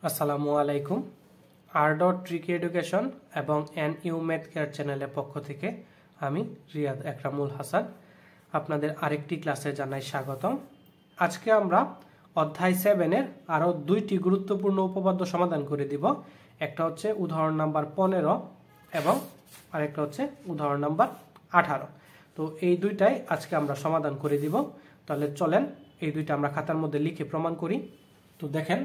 আসসালামু আলাইকুম। R.Trick education এবং NU ম্যাথ কেয়ার চ্যানেলের পক্ষ থেকে আমি রিয়াদ একরামুল হাসান আপনাদের আরেকটি ক্লাসে জানাই স্বাগতম। আজকে আমরা অধ্যায় 7-এর আরও দুইটি গুরুত্বপূর্ণ উপপাদ্য সমাধান করে দিব। একটা হচ্ছে উদাহরণ নাম্বার 15 এবং আরেকটা হচ্ছে উদাহরণ নাম্বার 18। তো এই দুইটাই আজকে আমরা সমাধান করে দিব। তাহলে চলেন এই দুইটা আমরা খাতার মধ্যে লিখে প্রমাণ করি। তো দেখেন,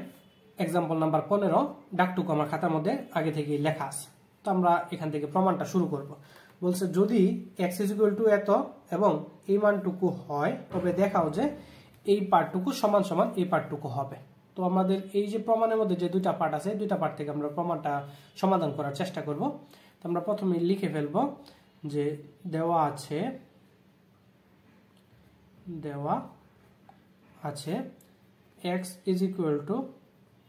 এক্সাম্পল নাম্বার 15 ডাকটুকু আমার খাতার মধ্যে আগে থেকেই লেখা আছে। তো আমরা এখান থেকে প্রমাণটা শুরু করব। বলছে যদি x = এত এবং এই মানটুকু হয় তবে দেখাও যে এই পার্টটুকু সমান সমান এই পার্টটুকু হবে। তো আমাদের এই যে প্রমাণের মধ্যে যে দুইটা পার্ট আছে, দুইটা পার্ট থেকে আমরা প্রমাণটা সমাধান করার চেষ্টা করব। তো আমরা প্রথমে লিখে ফেলব যে দেওয়া আছে x =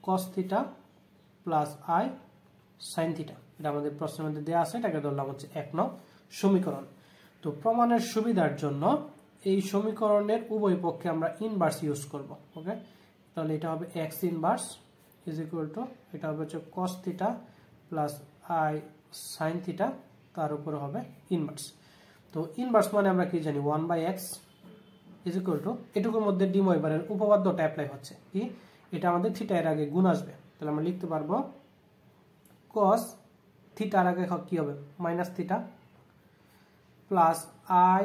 cos θ plus i sin θ। এটা আমাদের প্রশ্নের মধ্যে দেওয়া আছে, এটাকে ধরলাম হচ্ছে 1 নং সমীকরণ। তো প্রমাণের সুবিধার জন্য এই সমীকরণের উভয় পক্ষে আমরা ইনভার্স ইউজ করব। ওকে, তাহলে এটা হবে x ইনভার্স = এটা হবে হচ্ছে cos θ প্লাস i sin θ, তার উপরে হবে ইনভার্স। তো ইনভার্স মানে আমরা কি জানি 1/x এটুকুর মধ্যে ডি ময়বারের উপপাদ্যটা অ্যাপ্লাই হচ্ছে কি, এটা আমাদের থিটা এর আগে গুণ আসবে। তাহলে আমরা লিখতে পারবো cos θ এর আগে কি হবে মাইনাস θ প্লাস i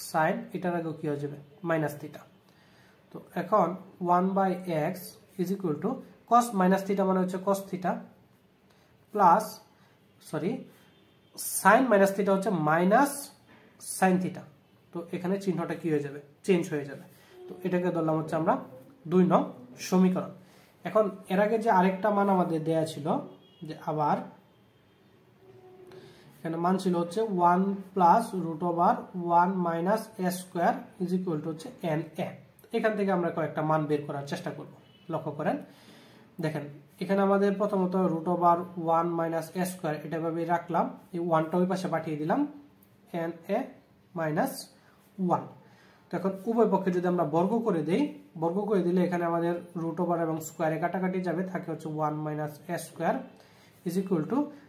sin এটার আগে কি হয়ে যাবে মাইনাস θ। তো এখন 1/x cos মাইনাস θ মানে হচ্ছে cos θ প্লাস sin মাইনাস θ হচ্ছে মাইনাস sin θ। তো এখানে চিহ্নটা কি হয়ে যাবে, চেঞ্জ হয়ে যাবে। তো এটাকে ধরলাম হচ্ছে আমরা 2 নং সমীকরণ। এখন এর আগে যে আরেকটা মান আমাদের দেয়া ছিল, যে আবার এখানে মান ছিল হচ্ছে 1 প্লাস √1 মাইনাস a স্কয়ার হচ্ছে na। এখান থেকে আমরা কয়েকটা মান বের করার চেষ্টা করব। লক্ষ্য করেন, দেখেন এখানে আমাদের প্রথমত √1 মাইনাস a স্কয়ার এটা ভাবে রাখলাম, এই 1টা ওই পাশে পাঠিয়ে দিলাম na মাইনাস 1। এখন উভয় পক্ষে যদি আমরা বর্গ করে দেই, বর্গ করে দিলে এখানে আমাদের √, এবং স্কয়ারে কাটাকাটি যাবে, থাকে হচ্ছে 1 মাইনাস a স্কয়ার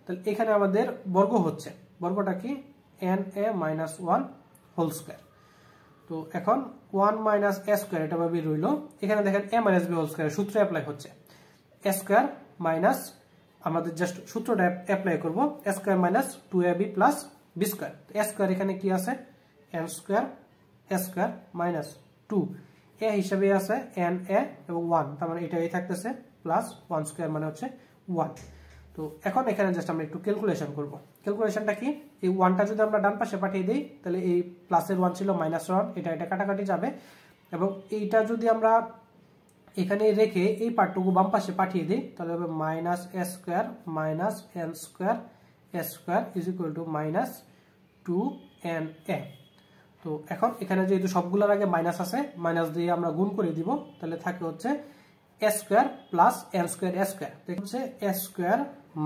তাহলে এখানে আমাদের বর্গ হচ্ছে, বর্গটা কি na মাইনাস 1 হোল স্কয়ার। তো এখন 1 মাইনাস a স্কয়ার এটা ভাবে রইল। এখানে দেখেন a minus b whole square সূত্র অ্যাপ্লাই হচ্ছে, a স্কয়ার মাইনাস আমাদের জাস্ট সূত্রটা অ্যাপ্লাই করব, a square minus 2ab plus b square. a square এখানে কি আছে n square a square minus 2 a হিসাবে আছে na এবং 1, তার মানে এটাই থাকতেছে প্লাস 1 স্কয়ার মানে হচ্ছে 1। তো এখন এখানে জাস্ট আমরা একটু ক্যালকুলেশন করব। ক্যালকুলেশনটা কি, এই 1টা যদি আমরা ডান পাশে পাঠিয়ে দেই তাহলে এই প্লাসের 1 ছিল মাইনাস 1, এটা কাটাকাটি যাবে, এবং এইটা যদি আমরা এখানে রেখে এই পার্টটুকু বাম পাশে পাঠিয়ে দেই তাহলে হবে minus a square minus n square a square minus 2na। তো এখন এখানে যেহেতু সবগুলোর আগে মাইনাস আছে, মাইনাস দিয়ে আমরা গুণ করে দিব, তাহলে থাকে হচ্ছে a square plus n square a square, হচ্ছে a square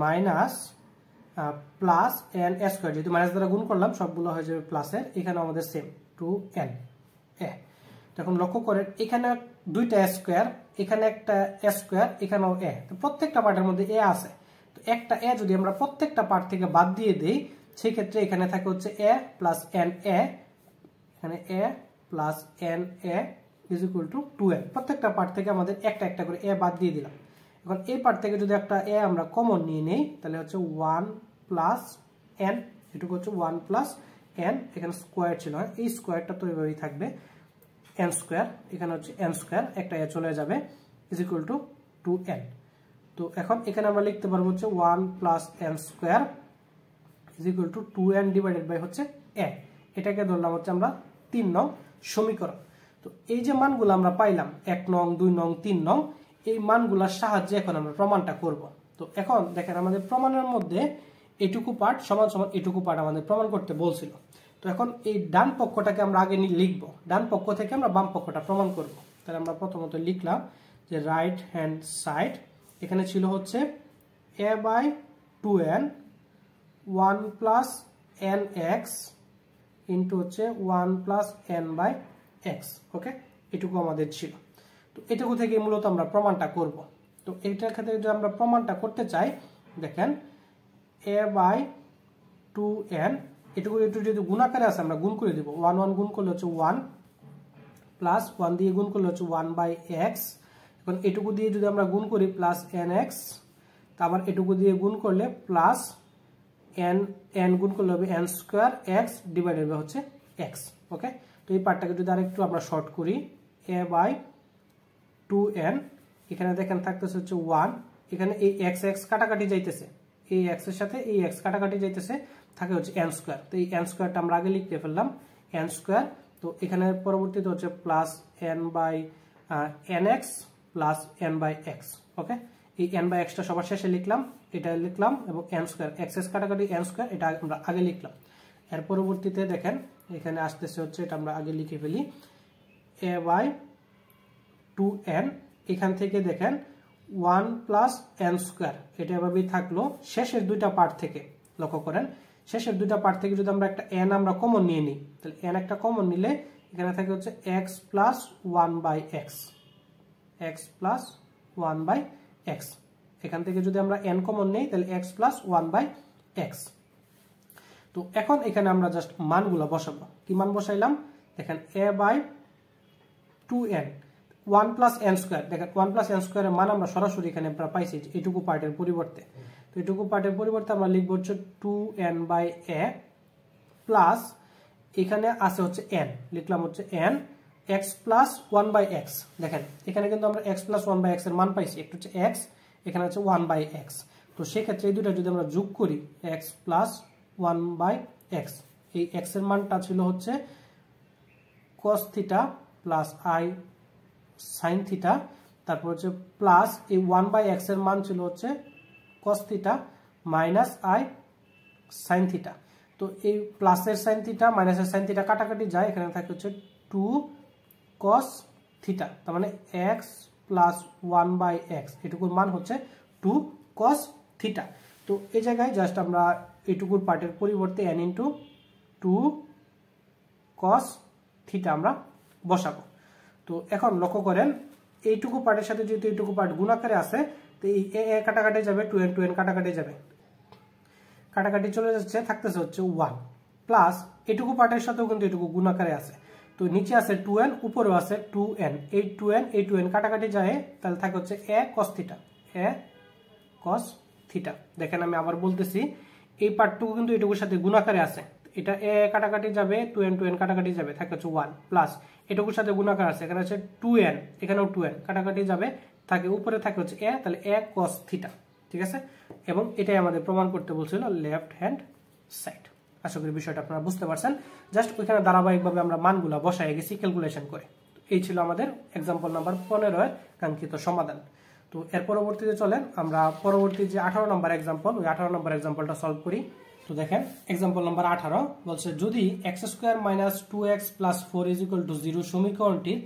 minus plus n a square, যেহেতু মাইনাস দ্বারা গুণ করলাম সবগুলো হয়ে যাবে প্লাসের, এখানে আমাদের সেম 2n a। এখন লক্ষ্য করেন এখানে দুইটা a স্কয়ার, এখানে একটা a স্কয়ার, এখানেও a, তো প্রত্যেকটা পার্টের মধ্যে a আছে। তো একটা a যদি আমরা প্রত্যেকটা পার্ট থেকে বাদ দিয়ে দেই, সেই ক্ষেত্রে এখানে থাকে হচ্ছে a প্লাস na, এখানে a প্লাস na = 2n। প্রত্যেকটা পার্ট থেকে আমাদের একটা একটা করে a বাদ দিয়ে দিলাম। এখন এই পার্ট থেকে যদি একটা a আমরা কমন নিয়ে নেই তাহলে হচ্ছে 1 প্লাস n, এটুকু হচ্ছে 1 প্লাস n, এখানে স্কয়ার ছিল, এই স্কয়ারটা তো এইভাবেই থাকবে n স্কয়ার, এখানে হচ্ছে n স্কয়ার, একটা a চলে যাবে = 2n। তো এখন এখানে আমরা লিখতে পারবো হচ্ছে 1 plus n square = 2n divided by হচ্ছে a। এটাকে ধরলাম হচ্ছে আমরা 3 নং সমীকরণ। তো এই যে মানগুলো আমরা পাইলাম 1 নং 2 নং 3 নং, এই মানগুলোর সাহায্যে এখন আমরা প্রমাণটা করব। তো এখন দেখেন আমাদের প্রমাণের মধ্যে এটুকু পার্ট সমান সমান এটুকু পার্ট আমাদের প্রমাণ করতে বলছিল। তো এখন এই ডান পক্ষটাকে আমরা আগে লিখব, ডান পক্ষ থেকে আমরা বাম পক্ষটা প্রমাণ করব। তাহলে আমরা প্রথমত লিখলাম যে রাইট হ্যান্ড সাইড, এখানে ছিল হচ্ছে a/2n 1 প্লাস nx ইন্টু হচ্ছে 1 প্লাস n/x। ওকে, এটুকু আমাদের ছিল। তো এটুকু থেকে মূলত আমরা প্রমাণটা করব। তো এইটার ক্ষেত্রে যদি আমরা প্রমাণটা করতে চাই, দেখেন a/2n এটুকু একটু যদি গুণাকারে আছে আমরা গুণ করে দিব, 1 1 গুণ করলে হচ্ছে 1 প্লাস 1 দিয়ে গুণ করলে হচ্ছে 1/x। এখন এটুকু দিয়ে যদি আমরা গুণ করি প্লাস nx, তারপর এটুকু দিয়ে গুণ করলে প্লাস n গুণ করলে হবে n square x divided by হচ্ছে x। ওকে, তো এই পার্টটাকে যদি আরেকটু আমরা শর্ট করি, a/2n এখানে দেখেন থাকতেছে হচ্ছে 1, এখানে এই x x কাটাকাটি যাইতেছে, এই x এর সাথে এই x কাটাকাটি যাইতেছে, থাকে হচ্ছে n স্কয়ার। তো এই n স্কয়ারটা আমরা আগে লিখতে ফেললাম n স্কয়ার। তো এখানে পরবর্তীতে হচ্ছে প্লাস n/nx প্লাস n/x। ওকে, এই n/x টা সবার শেষে লিখলাম, এটা লিখলাম, এবং n স্কয়ার x x কাটাকাটি n স্কয়ার এটা আমরা আগে লিখলাম। এর পরবর্তীতে দেখেন এখানে আসতেছে হচ্ছে, এটা আমরা আগে লিখে ফেলি a/2n। এখান থেকে দেখেন 1 প্লাস n স্কয়ার, এটা এভাবেই থাকলো শেষের দুইটা পার্ট থেকে। লক্ষ্য করেন শেষের দুইটা পার্ট থেকে যদি আমরা একটা n আমরা কমন নিয়ে নিই, তাহলে n একটা কমন নিলে এখানে থাকে হচ্ছে x plus 1/x, x plus 1/x। এখান থেকে যদি আমরা n কমন নেই তাহলে x প্লাস 1/x। তো এখন এখানে আমরা জাস্ট মানগুলো বসাবো। কি মান বসাইলাম, দেখেন a/2n 1 প্লাস n স্কয়ার, দেখেন 1 প্লাস n স্কয়ারের মান আমরা সরাসরি এখানে আমরা পাইছি এইটুকু পার্টের পরিবর্তে। তো এইটুকু পার্টের পরিবর্তে আমরা লিখবো হচ্ছে 2n/a প্লাস এখানে আছে হচ্ছে n, লিখলাম হচ্ছে n x প্লাস 1/x। দেখেন এখানে কিন্তু আমরা x প্লাস 1/x এর মান পাইছি, একটু হচ্ছে x, এখানে হচ্ছে 1/x। তো সেক্ষেত্রে এই দুটো যদি আমরা যোগ করি x প্লাস 1/x, এই x এর মানটা ছিল হচ্ছে cos theta plus i sin theta, তারপর হচ্ছে প্লাস এই 1/x এর মান ছিল হচ্ছে cos theta minus i sin theta. তো এই প্লাসের sin থিটা মাইনাসের sin থিটা কাটাকাটি যায়, এখানে থাকে হচ্ছে 2 cos থিটা, তার মানে x প্লাস 1/x এটুকুর মান হচ্ছে 2 cos থিটা। তো এই জায়গায় জাস্ট আমরা এটুকুর পার্টের পরিবর্তে n ইন্টু 2 cos থিটা আমরা বসাবো। তো এখন লক্ষ্য করেন এইটুকু পার্টের সাথে যেহেতু এইটুকু পার্ট গুণাকারে আছে, তো এই a কাটাকাটি যাবে, 2n কাটাকাটি যাবে, কাটাকাটি চলে যাচ্ছে, থাকতেছে হচ্ছে 1 প্লাস এটুকু পার্টের সাথেও কিন্তু এটুকু গুণাকারে আছে। তো নিচে আছে 2n, উপরেও আছে 2n, এই 2n কাটাকাটি যায়, তাহলে থাকে হচ্ছে a cos theta, a cos theta. দেখেন আমি আবার বলতেছি, এই পার্টটুকু কিন্তু এটুকুর সাথে গুণাকারে আছে, এটা a কাটাকাটি যাবে, 2n কাটাকাটি যাবে, থাকে হচ্ছে 1 প্লাস এটুকুর সাথে গুণাকার আছে, এখানে হচ্ছে 2n, এখানেও 2n কাটাকাটি যাবে, থাকে উপরে থাকে হচ্ছে a, তাহলে a cos থিটা। ঠিক আছে, এবং এটাই আমাদের প্রমাণ করতে বলছিল লেফট হ্যান্ড সাইড। আশা করি বিষয়টা আপনারা বুঝতে পারছেন। জাস্ট ওইখানে ধারাবাহিকভাবে আমরা মানগুলো বসায় গেছি ক্যালকুলেশন করে। এই ছিল আমাদের এক্সাম্পল নাম্বার 15 এর কাঙ্ক্ষিত সমাধান। তো এর পরবর্তীতে চলেন আমরা পরবর্তী যে 18 নম্বর এক্সাম্পল, ওই 18 নম্বর এক্সাম্পলটা সলভ করি। তো দেখেন এক্সাম্পল নাম্বার 18 বলছে, যদি x² - 2x + 4 = 0 সমীকরণটির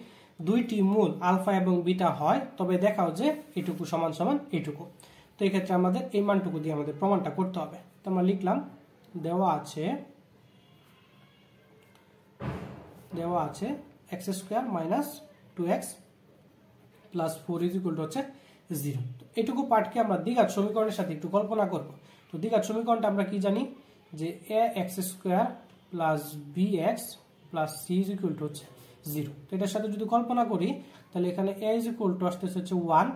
দুইটি মূল আলফা এবং বিটা হয়, তবে দেখাও যে এটুকু সমান সমান এটুকু। তো এই ক্ষেত্রে আমাদের এই মানটুকু দিয়ে আমাদের প্রমাণটা করতে হবে। তো আমরা লিখলাম দেওয়া আছে x² - 2x + 4 = হচ্ছে 0। তো এটুকু পার্টকে আমরা দ্বিঘাত সমীকরণের সাথে একটু কল্পনা করব। তো দ্বিঘাত সমীকরণটা আমরা কি জানি, যে ax² + bx + c = হচ্ছে 0। তো এটার সাথে যদি কল্পনা করি, তাহলে এখানে a = আসতেছে হচ্ছে 1,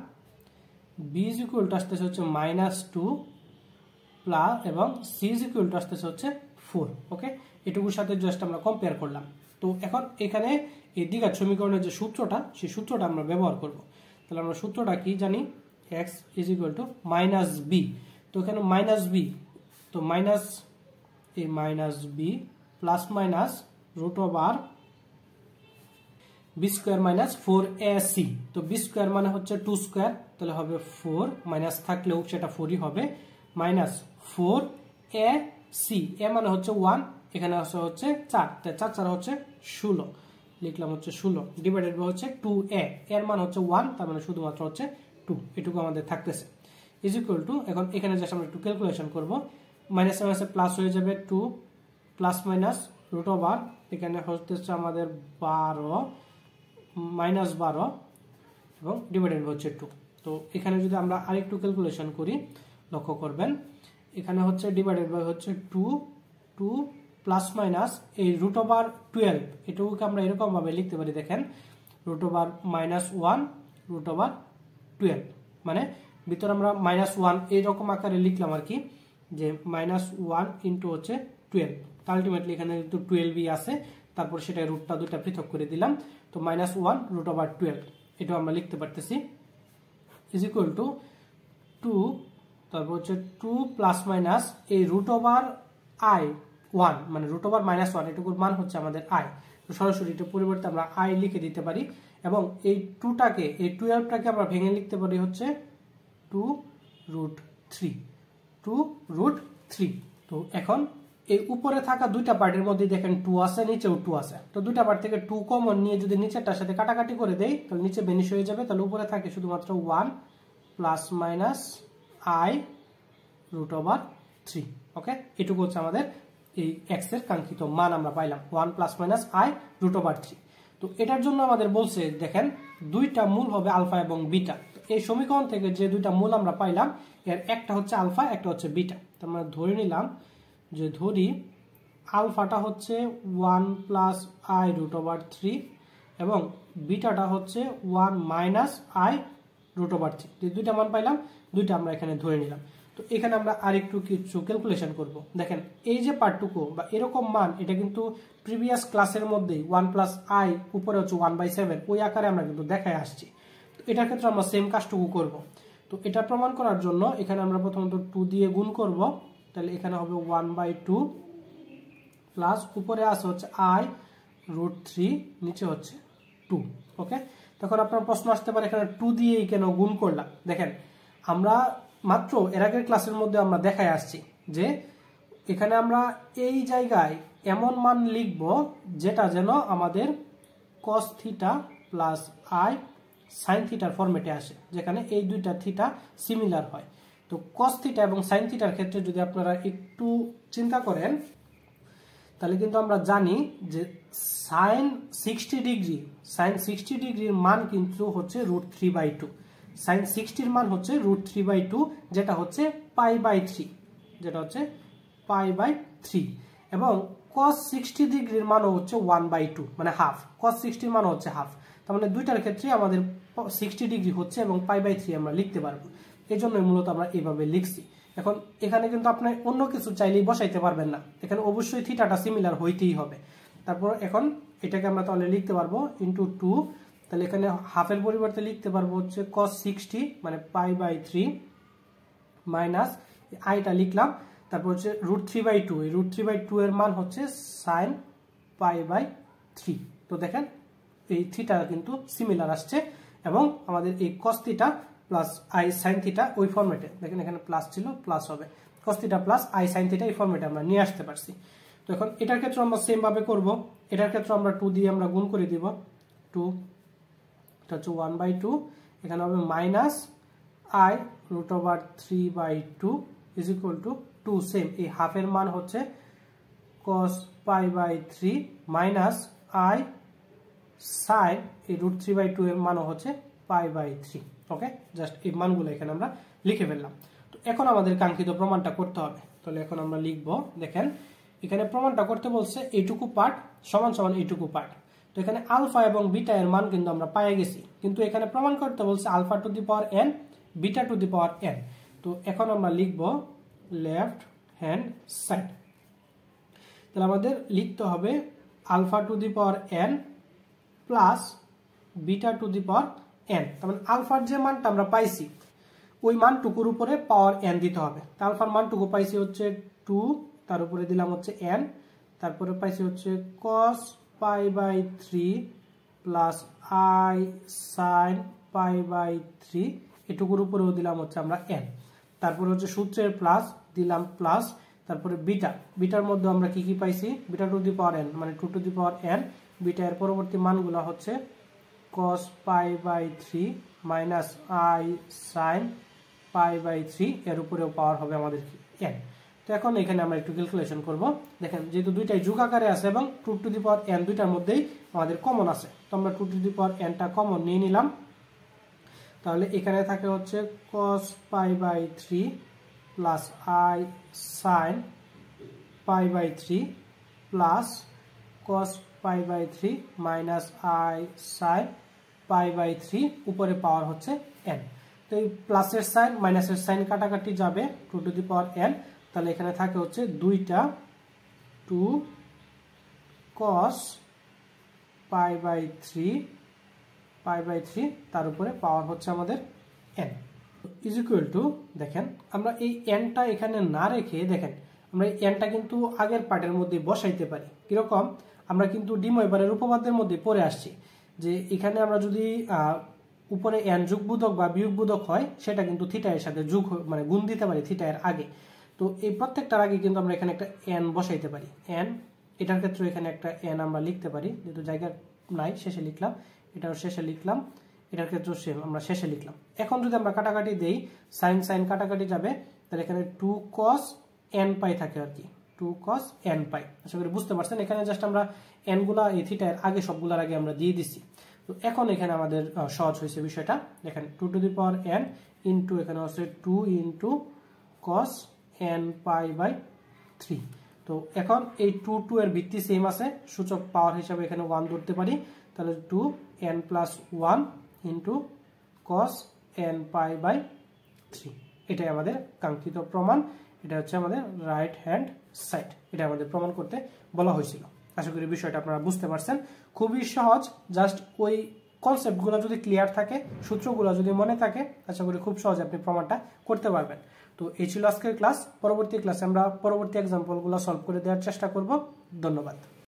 b = আসতেছে হচ্ছে -2 প্লাস, এবং c = আসতেছে হচ্ছে 4। ওকে, এটুকুর সাথে জাস্ট আমরা কম্পেয়ার করলাম। তো এখন এখানে এই দ্বিঘাত সমীকরণের যে সূত্রটা, সেই সূত্রটা আমরা ব্যবহার করব। তাহলে আমরা সূত্রটা কি জানি, x = -b। তো এখানে -b, তো মাইনাস এই -b plus minus √b² - 4ac। তো b² মানে হচ্ছে 2², তাহলে হবে 4, মাইনাস থাকলেও সেটা 4ই হবে, -4ac, a মানে হচ্ছে 1, এখানে হচ্ছে 4, তাই 4 4 হচ্ছে 16, লিখলাম হচ্ছে 16, ডিভাইডেড বাই হচ্ছে 2a, এর মান হচ্ছে 1, তার মানে শুধুমাত্র হচ্ছে 2, এটুকু আমাদের থাকতেছে, = এখন এখানে জাস্ট আমরা একটু ক্যালকুলেশন করব, মাইনাসে মাইনাসে প্লাস হয়ে যাবে 2 প্লাস মাইনাস √, এখানে হচ্ছে আমাদের 12 -12 এবং ডিভাইডেড হচ্ছে 2। তো এখানে যদি আমরা আরেকটু ক্যালকুলেশন করি, লক্ষ্য করবেন এখানে হচ্ছে ডিভাইডেড বাই হচ্ছে 2 প্লাস মাইনাস এই √12, এটুকুকে আমরা এরকম ভাবে লিখতে পারি, দেখেন √-1 √12, মানে ভিতরে আমরা -1 এইরকম আকারে লিখলাম আর কি, যে -1 ইন্টু হচ্ছে 12, আলটিমেটলি এখানে কিন্তু 12ই আছে, তারপর সেটা রুটটা দুটা পৃথক করে দিলাম, তো -1 √12 এটা আমরা লিখতে পারতেছি, ইজ ইকুয়াল টু 2, তারপর হচ্ছে 2 প্লাস মাইনাস এই √i1 মানে √-1 এটুকুর মান হচ্ছে আমাদের i, তো সরাসরি এটার পরিবর্তে আমরা i লিখে দিতে পারি, এবং এই 2টাকে এই 12টাকে আমরা ভেঙে লিখতে পারি হচ্ছে 2√3। তো এখন এই উপরে থাকা দুইটা পার্টের মধ্যে দেখেন 2 আছে, নিচেও 2 আছে, তো দুইটা পার্ট থেকে 2 কমন নিয়ে যদি নিচেরটার সাথে কাটাকাটি করে দেই তাহলে নিচে ভ্যানিশ হয়ে যাবে, তাহলে উপরে থাকে শুধুমাত্র 1 প্লাস মাইনাস i √3। ওকে, এটুকু হচ্ছে আমাদের এই x এর কাঙ্ক্ষিত মান আমরা পাইলাম, 1 প্লাস মাইনাস i √3। তো এটার জন্য আমাদের বলছে দেখেন দুইটা মূল হবে আলফা এবং বিটা, এই সমীকরণ থেকে যে দুইটা মূল আমরা পাইলাম এর একটা হচ্ছে আলফা, একটা হচ্ছে বিটা, তো আমরা ধরে নিলাম যে ধরি আলফাটা হচ্ছে 1 প্লাস i √3 এবং বিটাটা হচ্ছে 1 মাইনাস i √3, যে দুইটা মান পাইলাম, দুইটা আমরা এখানে ধরে নিলাম। তো এখানে আমরা আরেকটু কিছু ক্যালকুলেশন করব, দেখেন এই যে পার্টটুকু বা এরকম মান এটা কিন্তু প্রিভিয়াস ক্লাসের মধ্যেই 1 প্লাস i উপরে হচ্ছে 1/7 ওই আকারে আমরা কিন্তু দেখায় আসছি, তো এটার ক্ষেত্রে আমরা সেম কাজটুকু করব। তো এটা প্রমাণ করার জন্য এখানে আমরা প্রথমত 2 দিয়ে গুণ করব, তাহলে এখানে হবে 1/2 প্লাস উপরে আসে হচ্ছে i √3, নিচে হচ্ছে 2। ওকে, তখন আপনার প্রশ্ন আসতে পারে এখানে 2 দিয়েই কেন গুণ করলাম, দেখেন আমরা মাত্র এর আগের ক্লাসের মধ্যে আমরা দেখায় আসছি যে এখানে আমরা এই জায়গায় এমন মান লিখব যেটা যেন আমাদের cos theta plus i sin থিটার ফরম্যাটে আসে, যেখানে এই দুইটা থিটা সিমিলার হয়। তো cos থিটা এবং sin থিটার ক্ষেত্রে যদি আপনারা একটু চিন্তা করেন তাহলে কিন্তু আমরা জানি যে sin 60 ডিগ্রির মান কিন্তু হচ্ছে √3/2, sin 60 মান হচ্ছে √3/2, যেটা হচ্ছে π/3, এবং cos 60 ডিগ্রির মানও হচ্ছে 1/2 মানে হাফ, cos 60 মানও হচ্ছে হাফ, তার মানে দুইটার ক্ষেত্রে আমাদের 60 ডিগ্রি হচ্ছে এবং π/3 আমরা লিখতে পারবো, এই জন্যই মূলত আমরা এইভাবে লিখছি। এখন এখানে কিন্তু আপনি অন্য কিছু চাইলেই বসাইতে পারবেন না, এখানে অবশ্যই থিটাটা সিমিলার হইতেই হবে। তারপর এখন এটাকে আমরা তাহলে লিখতে পারবো ইন্টু 2, তাহলে এখানে হাফের পরিবর্তে লিখতে পারবো হচ্ছে cos 60 মানে π/3 মাইনাস আইটা লিখলাম, তারপর হচ্ছে √3/2, এই √3/2 এর মান হচ্ছে sin π/3। তো দেখেন এই থিটা কিন্তু সিমিলার আসছে, এবং আমাদের এই cos theta plus i sin theta ওই ফরম্যাটে, দেখেন এখানে প্লাস ছিল প্লাস হবে, cos theta plus i sin theta এই ফরম্যাটে আমরা নিয়ে আসতে পারছি। তো এখন এটার ক্ষেত্রে আমরা সেম ভাবে করব, এটার ক্ষেত্রে আমরা 2 দিয়ে আমরা গুণ করে দিব, 2 এটা হচ্ছে 1/2, এখানে হবে minus i √3/2 is equal to 2, same এই হাফের মান হচ্ছে cos π/3 মাইনাস i sin এই √3/2 এর মানও হচ্ছে π/3। ওকে, জাস্ট এই মানগুলো এখানে আমরা লিখে ফেললাম। তো এখন আমাদের কাঙ্ক্ষিত প্রমাণটা করতে হবে, তাহলে এখন আমরা লিখব, দেখেন এখানে প্রমাণটা করতে বলছে এইটুকু পার্ট সমান সমান এইটুকু পার্ট, তো এখানে আলফা এবং বিটা এর মান কিন্তু আমরা পেয়ে গেছি, কিন্তু এখানে প্রমাণ করতে বলছে alpha to the power n beta to the power n। তো এখন আমরা লিখব লেফট হ্যান্ড সাইড, তাহলে আমাদের লিখতে হবে alpha to the power n plus beta to the power n, তার মানে আলফার যে মানটা আমরা পাইছি ওই মানটুকুর উপরে পাওয়ার n দিতে হবে। তা আলফার মানটুকু পাইছি হচ্ছে 2, তার উপরে দিলাম হচ্ছে n, তারপরে পাইছি হচ্ছে cos π/3 প্লাস i sin π/3, এটুকুর উপরেও দিলাম হচ্ছে আমরা n, তারপরে হচ্ছে সূত্রের প্লাস দিলাম প্লাস, তারপরে বিটার মধ্যে আমরা কি কি পাইছি, beta to the power n মানে 2 to the power n, beta এর পরবর্তী মানগুলো হচ্ছে cos π/3 মাইনাস i sin π/3, এর উপরেও পাওয়ার হবে আমাদের n। তো এখন এখানে আমরা একটু ক্যালকুলেশন করব, দেখেন যেহেতু দুইটাই যোগ আকারে আছে এবং 2 টু দি পাওয়ার n দুইটার মধ্যেই আমাদের কমন আছে, তো আমরা 2 টু দি পাওয়ার n টা কমন নিয়ে নিলাম, তাহলে এখানে থাকে হচ্ছে cos pi by 3 plus i sin pi by 3 plus cos pi by 3 minus i sin pi by 3 উপরে পাওয়ার হচ্ছে n। তো এই প্লাসের সাইন মাইনাসের সাইন কাটাকাটি যাবে 2 টু দি পাওয়ার n, তাহলে এখানে থাকে হচ্ছে 2টা 2 cos পাই বাই 3 তার উপরে পাওয়ার হচ্ছে আমাদের n ইজ ইকুয়াল টু, দেখেন আমরা এই nটা এখানে না রেখে দেখেন আমরা এই nটা কিন্তু আগের পার্টের মধ্যে বসাইতে পারি। কিরকম, আমরা কিন্তু ডি ময়বারের উপপাদ্যের মধ্যে পড়ে আসছি যে এখানে আমরা যদি উপরে n যুগবোধক বা বিয়োগবোধক হয় সেটা কিন্তু থিটা এর সাথে যোগ মানে গুণ দিতে পারি থিটা এর আগে। তো এই প্রত্যেকটার আগে কিন্তু আমরা এখানে একটা n বসাইতে পারি। n এটার ক্ষেত্রে এখানে একটা n আমরা লিখতে পারি, যেহেতু জায়গা নাই শেষে লিখলাম, এটাও শেষে লিখলাম, এটার ক্ষেত্রেও সেম আমরা শেষে লিখলাম। এখন যদি আমরা কাটাকাটি দেই সাইন সাইন কাটাকাটি যাবে, তাহলে এখানে 2 cos n পাই থাকে আর কি, 2 cos n পাই। আশা করি বুঝতে পারছেন, এখানে জাস্ট আমরা n গুলা এই থিটা এর আগে সবগুলোর আগে আমরা দিয়ে দিছি। তো এখন এখানে আমাদের সহজ হয়েছে বিষয়টা। দেখেন 2 to the power n into এখানে হচ্ছে 2 into cos n pi by 3। তো এখন এই 2 এর ভিত্তি সেম আছে, সূচক পাওয়ার হিসাবে এখানে 1 ধরতে পারি, তাহলে 2 n plus 1 into cos n pi by 3। এটাই আমাদের কাঙ্ক্ষিত প্রমাণ, এটা হচ্ছে আমাদের রাইট হ্যান্ড সাইড, এটা আমাদের প্রমাণ করতে বলা হয়েছিল। আশা করি বিষয়টা আপনারা বুঝতে পারছেন, খুবই সহজ। জাস্ট ওই কনসেপ্টগুলো যদি ক্লিয়ার থাকে, সূত্রগুলো যদি মনে থাকে, আশা করি খুব সহজে আপনি প্রমাণটা করতে পারবেন। তো এই ছিল আজকের ক্লাস। পরবর্তী ক্লাসে আমরা পরবর্তী এক্সাম্পলগুলো সলভ করে দেওয়ার চেষ্টা করব। ধন্যবাদ।